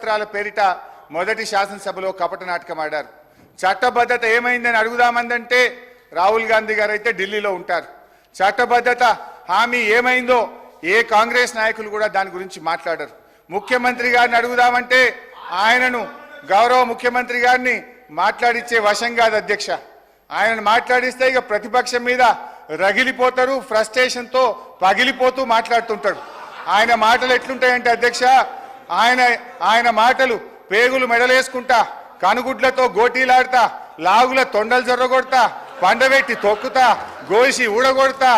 పత్రాల పేరిట మొదటి శాసనసభలో కపట నాటకం ఆడారు. చట్టబద్ధత ఏమైందని అడుగుదామందంటే రాహుల్ గాంధీ గారు అయితే ఢిల్లీలో ఉంటారు. చట్టబద్ధత హామీ ఏమైందో ఏ కాంగ్రెస్ నాయకులు కూడా దాని గురించి మాట్లాడరు. ముఖ్యమంత్రి గారిని అడుగుదామంటే ఆయనను గౌరవ ముఖ్యమంత్రి గారిని మాట్లాడిచ్చే వశం కాదు అధ్యక్ష. ఆయనను మాట్లాడిస్తే ఇక ప్రతిపక్షం మీద రగిలిపోతారు, ఫ్రస్ట్రేషన్తో పగిలిపోతూ మాట్లాడుతుంటాడు. ఆయన మాటలు ఎట్లుంటాయంటే అధ్యక్ష, ఆయన మాటలు పేగులు మెడలేసుకుంటా, కనుగుడ్లతో గోటీలాడతా, లాగుల తొండలు జొర్రగొడతా, పండబెట్టి తొక్కుతా, గోసి ఊడగొడతా,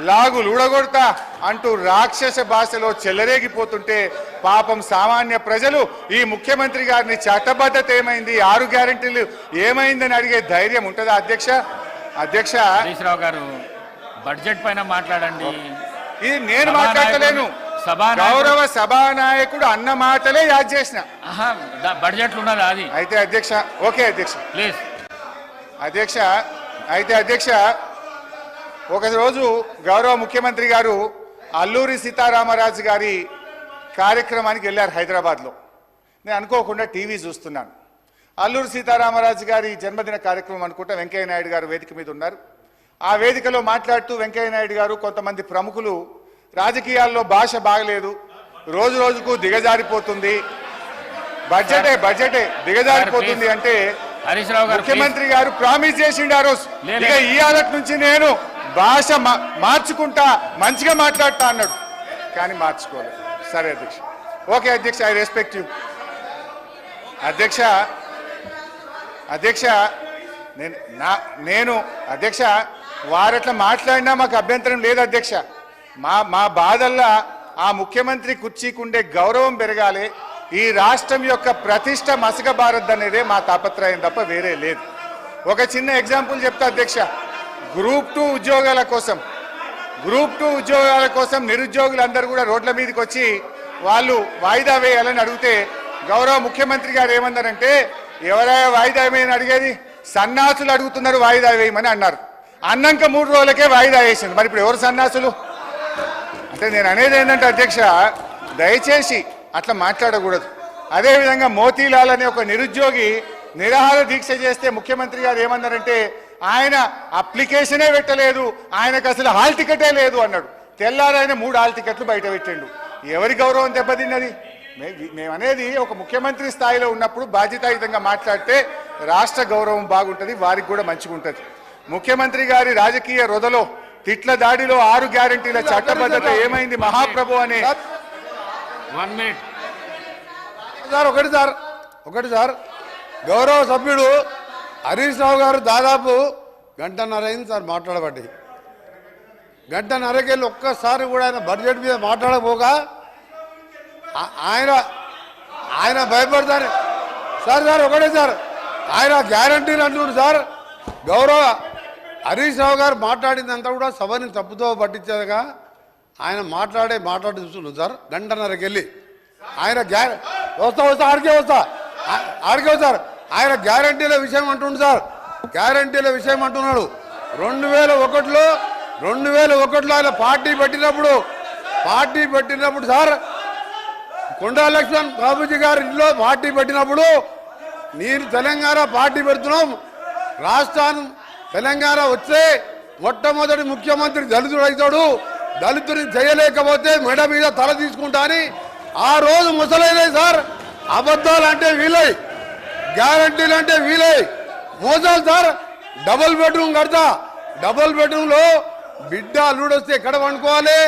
లాగులు ఊడగొడతా అంటూ రాక్షస భాషలో చెలరేగిపోతుంటే పాపం సామాన్య ప్రజలు ఈ ముఖ్యమంత్రి గారిని చట్టబద్ధత ఏమైంది, 6 గ్యారెంటీలు ఏమైందని అడిగే ధైర్యం ఉంటుందా అధ్యక్ష? అధ్యక్ష హరీశ్రావు గారు బడ్జెట్ పైన మాట్లాడండి. ఇది నేను మాట్లాడలేను, గౌరవ సభానాయకుడు అన్న మాటలే యాద్ చేసిన. బడ్జెట్ ఉన్నదా అది? అయితే అధ్యక్ష ఓకే అధ్యక్ష ప్లీజ్ అధ్యక్ష అయితే అధ్యక్ష ఒకరోజు గౌరవ ముఖ్యమంత్రి గారు అల్లూరి సీతారామరాజు గారి కార్యక్రమానికి వెళ్ళారు హైదరాబాద్లో. నేను అనుకోకుండా టీవీ చూస్తున్నాను. అల్లూరి సీతారామరాజు గారి జన్మదిన కార్యక్రమం అనుకుంటా వెంకయ్య నాయుడు గారు వేదిక మీద ఉన్నారు. ఆ వేదికలో మాట్లాడుతూ వెంకయ్య నాయుడు గారు కొంతమంది ప్రముఖులు రాజకీయాల్లో భాష బాగలేదు, రోజు రోజుకు దిగజారిపోతుంది, బడ్జెటే దిగజారిపోతుంది అంటే ముఖ్యమంత్రి గారు ప్రామిస్ చేసిండు ఆ రోజు, ఇక ఈ ఆలటి నుంచి నేను భాష మార్చుకుంటా, మంచిగా మాట్లాడతా అన్నాడు. కానీ మార్చుకోలేదు. సరే అధ్యక్ష, ఓకే అధ్యక్ష, ఐ రెస్పెక్ట్ యూ అధ్యక్ష. అధ్యక్ష నేను అధ్యక్ష వారట్లా మాట్లాడినా మాకు అభ్యంతరం లేదు అధ్యక్ష. మా బాధల్లా ఆ ముఖ్యమంత్రి కుర్చీకుండే గౌరవం పెరగాలి, ఈ రాష్ట్రం యొక్క ప్రతిష్ట మసకబారద్దనేదే మా తాపత్రయం తప్ప వేరే లేదు. ఒక చిన్న ఎగ్జాంపుల్ చెప్తా అధ్యక్ష. గ్రూప్ 2 ఉద్యోగాల కోసం నిరుద్యోగులందరూ కూడా రోడ్ల మీదకి వచ్చి వాళ్ళు వాయిదా వేయాలని అడిగితే గౌరవ ముఖ్యమంత్రి గారు ఏమన్నారంటే, ఎవరైనా వాయిదా వేయమని అడిగేది, సన్నాసులు అడుగుతున్నారు వాయిదా వేయమని అన్నారు. అన్నాక 3 రోజులకే వాయిదా వేసింది. మరి ఇప్పుడు ఎవరు సన్నాసులు అంటే నేను అనేది ఏంటంటే అధ్యక్ష, దయచేసి అట్లా మాట్లాడకూడదు. అదేవిధంగా మోతీలాల్ అనే ఒక నిరుద్యోగి నిరాహార దీక్ష చేస్తే ముఖ్యమంత్రి గారు ఏమన్నారంటే, ఆయన అప్లికేషనే పెట్టలేదు, ఆయనకు అసలు హాల్ టికెటే లేదు అన్నాడు. తెల్లారైన 3 హాల్ టికెట్లు బయట పెట్టిండు. ఎవరి గౌరవం దెబ్బతిన్నది? మేమనేది ఒక ముఖ్యమంత్రి స్థాయిలో ఉన్నప్పుడు బాధ్యతాయుతంగా మాట్లాడితే రాష్ట్ర గౌరవం బాగుంటుంది, వారికి కూడా మంచిగా ఉంటుంది. ముఖ్యమంత్రి గారి రాజకీయ రొదలో తిట్ల దాడిలో 6 గ్యారెంటీల చట్టబద్ధత ఏమైంది మహాప్రభు అనే 1 minute ఒకటి సార్ గౌరవ సభ్యుడు హరీష్ రావు గారు దాదాపు గంటన్నర అయింది సార్ మాట్లాడబట్టి. గంటన్నరకెళ్ళి ఒక్కసారి కూడా ఆయన బడ్జెట్ మీద మాట్లాడకపోగా ఆయన భయపడతారు సార్. ఒకటే సార్, ఆయన గ్యారంటీలు అంటున్నారు సార్. గౌరవ హరీష్ రావు గారు మాట్లాడిందంతా కూడా సభని తప్పుతో పట్టించేదిగా ఆయన మాట్లాడి చూస్తున్నారు సార్. గంటన్నరకెళ్ళి ఆయన ఆడికే వస్తా సార్. ఆయన గ్యారంటీల విషయం అంటుండు సార్, గ్యారంటీల విషయం అంటున్నాడు. 2001లో ఆయన పార్టీ పెట్టినప్పుడు సార్, కొండా లక్ష్మణ్ బాబుజీ గారి ఇంట్లో పార్టీ పెట్టినప్పుడు నేను తెలంగాణ పార్టీ పెడుతున్నాం, రాష్ట్రాన్ని తెలంగాణ వచ్చే మొట్టమొదటి ముఖ్యమంత్రి దళితుడు అవుతాడు, దళితుడిని చేయలేకపోతే మెడ మీద తల తీసుకుంటా అని ఆ రోజు ముసలైనాయి సార్. అబద్ధాలు అంటే వీలై, గ్యారంటీలు అంటే వీలై, మోసాలు సార్. డబుల్ బెడ్రూమ్ కడతా, డబుల్ బెడ్రూమ్లో బిడ్డ అల్లుడు వస్తే ఎక్కడ వండుకోవాలి,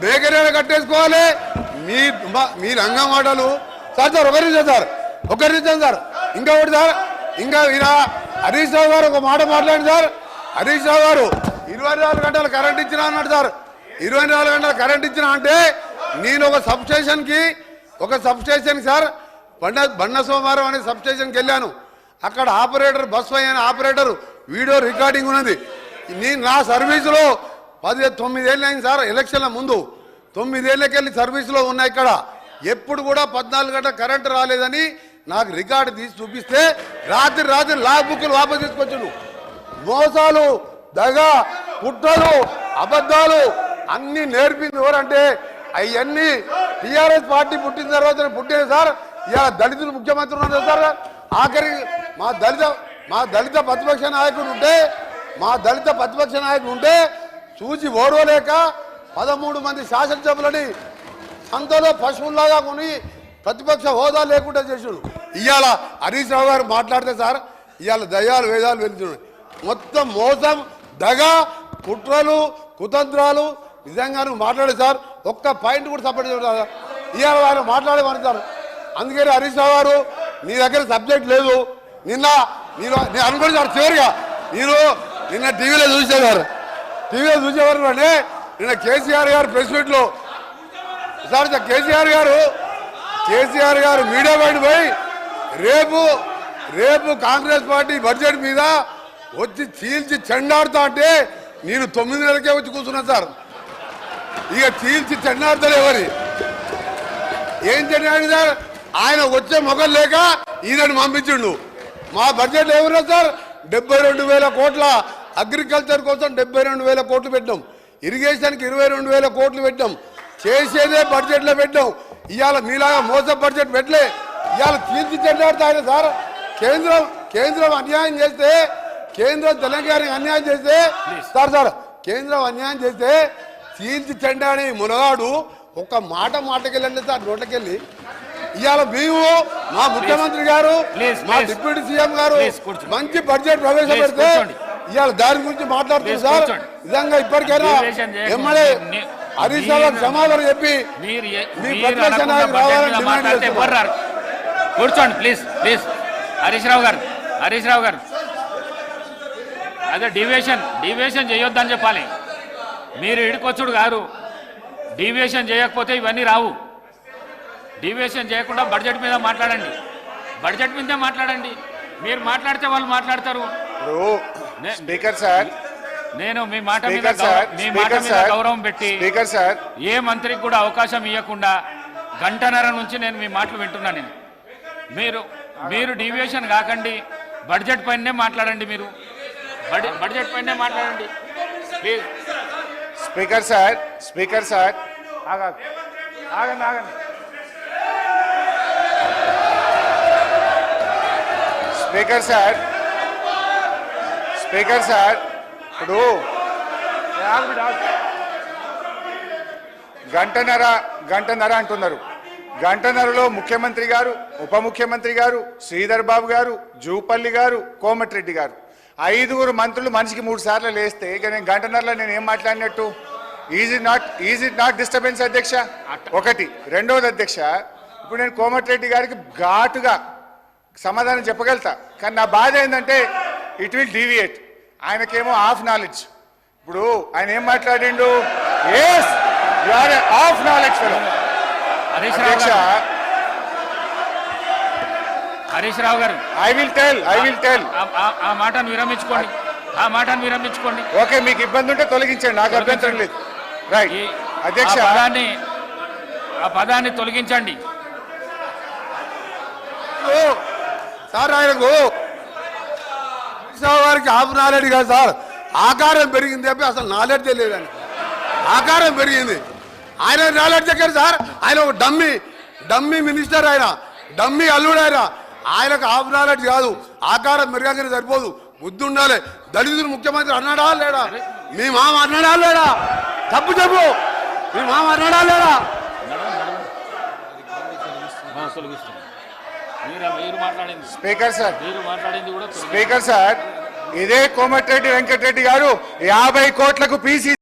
బేకరీలో కట్టేసుకోవాలి. మీ రంగం మాటలు సార్. ఒక నిమిషం సార్. ఇంకొకటి సార్, ఇంకా ఈయన హరీష్ రావు గారు ఒక మాట మాట్లాడి సార్. హరీష్ రావు గారు 24 గంటలు కరెంట్ ఇచ్చినా అన్నాడు సార్. 24 గంటలు కరెంట్ ఇచ్చినా అంటే నేను ఒక సబ్స్టేషన్ సార్ బండ సోమవారం అనే సబ్స్టేషన్కి వెళ్ళాను. అక్కడ ఆపరేటర్ బస్ అయిన ఆపరేటర్ వీడియో రికార్డింగ్ ఉన్నది. నేను నా సర్వీసులో 9 ఏళ్ళు అయింది సార్. ఎలక్షన్ల ముందు 9 ఏళ్ళకెళ్ళి సర్వీసులో ఉన్నాయి. ఇక్కడ ఎప్పుడు కూడా 14 గంటల కరెంటు రాలేదని నాకు రికార్డు తీసి చూపిస్తే రాత్రి లాగ్ బుక్లు వాపసు తీసుకొచ్చాను. మోసాలు, దగా, కుట్రలు, అబద్ధాలు అన్ని నేర్పింది ఎవరంటే అవన్నీ టీఆర్ఎస్ పార్టీ పుట్టిన తర్వాత పుట్టింది సార్. ఇవాళ దళితులు ముఖ్యమంత్రి ఉన్నారు సార్. ఆఖరి మా దళిత ప్రతిపక్ష నాయకుడు ఉంటే చూసి ఓడవలేక 13 మంది శాసనసభ్యులని సంతలో పశువుల్లాగా కొని ప్రతిపక్ష హోదా లేకుండా చేసాడు. ఇవాళ హరీష్ రావు గారు మాట్లాడితే సార్ ఇవాళ దయ్యాలు వేదాలు వెళ్తున్నాయి. మొత్తం మోసం, దగ, కుట్రలు, కుతంత్రాలు. నిజంగా నువ్వు మాట్లాడే సార్ ఒక్క పాయింట్ కూడా సపోర్ట్ చేయడం ఇవాళ వాళ్ళు మాట్లాడేమని సార్. అందుకని హరీష్ రావు గారు నీ దగ్గర సబ్జెక్ట్ లేదు. నేను అనుకోండి సార్, చివరిగా నిన్న టీవీలో చూసేవారు నిన్న కేసీఆర్ గారు ప్రెస్ మీట్లో సార్ కేసీఆర్ గారు మీడియా బయట పోయి రేపు కాంగ్రెస్ పార్టీ బడ్జెట్ మీద వచ్చి చీల్చి చెండాడుతా అంటే నేను 9 నెలలకే వచ్చి కూర్చున్నా సార్. ఇక చీల్చి చెండాడుతాడు ఎవరి ఏం చెండాడు సార్. ఆయన వచ్చే మొగం లేక ఈయనని పంపించిండు. మా బడ్జెట్ ఏమన్నా సార్ 72,000 కోట్ల, అగ్రికల్చర్ కోసం 72,000 కోట్లు పెట్టాం, ఇరిగేషన్కి 22,000 కోట్లు పెట్టాం. చేసేదే బడ్జెట్లో పెట్టాం. ఇవాళ మీలాగా మోసం బడ్జెట్ పెట్టలే. ఇవాళ చీల్చి చెండాడుతా ఆయన సార్. కేంద్రం అన్యాయం చేస్తే, కేంద్రం తెలంగాణకి అన్యాయం చేస్తే సార్ కేంద్రం అన్యాయం చేస్తే చీల్చి చెండాడి మునగాడు ఒక్క మాటకెళ్ళండి సార్ నోట్లకెళ్ళి. ఇవాళ మేము మా ముఖ్యమంత్రి గారు, మా డిప్యూటీ సీఎం గారు మంచి బడ్జెట్ ప్రవేశపెడితే ఇవాళ దాని గురించి మాట్లాడుతున్నారు సార్. నిజంగా ఇప్పటికైనా ఎమ్మెల్యే హరీష్ రావు సమాధానం చెప్పి మీ ప్రతిపక్ష నాయకులు రావాలని డిమాండ్ చేస్తున్నారు. కూర్చోండి ప్లీజ్. హరీష్ రావు గారు అదే డివియేషన్ చేయొద్దని చెప్పాలి. మీరు ఇడికొచ్చుడు గారు, డివియేషన్ చేయకపోతే ఇవన్నీ రావు. డివియేషన్ చేయకుండా బడ్జెట్ మీద మాట్లాడండి. మీరు మాట్లాడితే వాళ్ళు మాట్లాడతారు. స్పీకర్ సార్, నేను మీ మాట మీద గౌరవం పెట్టి ఏ మంత్రికి కూడా అవకాశం ఇవ్వకుండా గంటన్నర నుంచి నేను మీ మాటలు వింటున్నాను. మీరు డివియేషన్ కాకండి, బడ్జెట్ పైనే మాట్లాడండి. మీరు బడ్జెట్ పైనే మాట్లాడండి ప్లీజ్. స్పీకర్ సార్ ఆగండి. స్పీకర్ సార్ ఇప్పుడు గంటన్నర అంటున్నారు. గంటన్నరలో ముఖ్యమంత్రి గారు, ఉప ముఖ్యమంత్రి గారు, శ్రీధర్ బాబు గారు, జూపల్లి గారు, కోమటిరెడ్డి గారు 5 మంత్రులు మనిషికి 3 సార్లు లేస్తే ఇక నేను గంటన్నరలో నేను ఏం మాట్లాడినట్టు? ఈజ్ ఇట్ నాట్ డిస్టర్బెన్స్ అధ్యక్ష? ఒకటి. రెండవది అధ్యక్ష, ఇప్పుడు నేను కోమటిరెడ్డి గారికి ఘాటుగా సమాధానం చెప్పగలుగుతా, కానీ నా బాధ ఏంటంటే ఇట్ విల్ డీవియేట్. ఆయనకేమో హాఫ్ నాలెడ్జ్. ఇప్పుడు ఆయన ఏం మాట్లాడిండు? You are half knowledge fellow. Harish Rao గారు ఐ విల్ టెల్ ఆ మాటను విరమించుకోండి. ఓకే, మీకు ఇబ్బంది ఉంటే తొలగించండి, నాకు అభ్యంతరం లేదు. రైట్ అధ్యక్ష, ఆ పదాన్ని తొలగించండి సార్. ఆయనకు వారికి హాఫ్ నాలెడ్జ్ కాదు సార్, ఆకారం పెరిగింది చెప్పి అసలు నాలెడ్జ్ లేదని. ఆకారం పెరిగింది, ఆయన నాలెడ్జ్ ఎక్కడ సార్? ఆయన ఒక డమ్మీ మినిస్టర్, ఆయన డమ్మీ అల్లుడు. ఆయనకు హాఫ్ నాలెడ్జ్ కాదు, ఆకారం పెరగగానే సరిపోదు, బుద్ధి ఉండాలి. దళితులు ముఖ్యమంత్రి అన్నాడా లేడా? మీ మామ అన్నాడా లేడా? తప్పు చెప్పు, మీ మామ అన్నాడా లేడా? స్పీకర్ సార్ ఇదే కోమటిరెడ్డి వెంకటరెడ్డి గారు 50 కోట్లకు పీసీ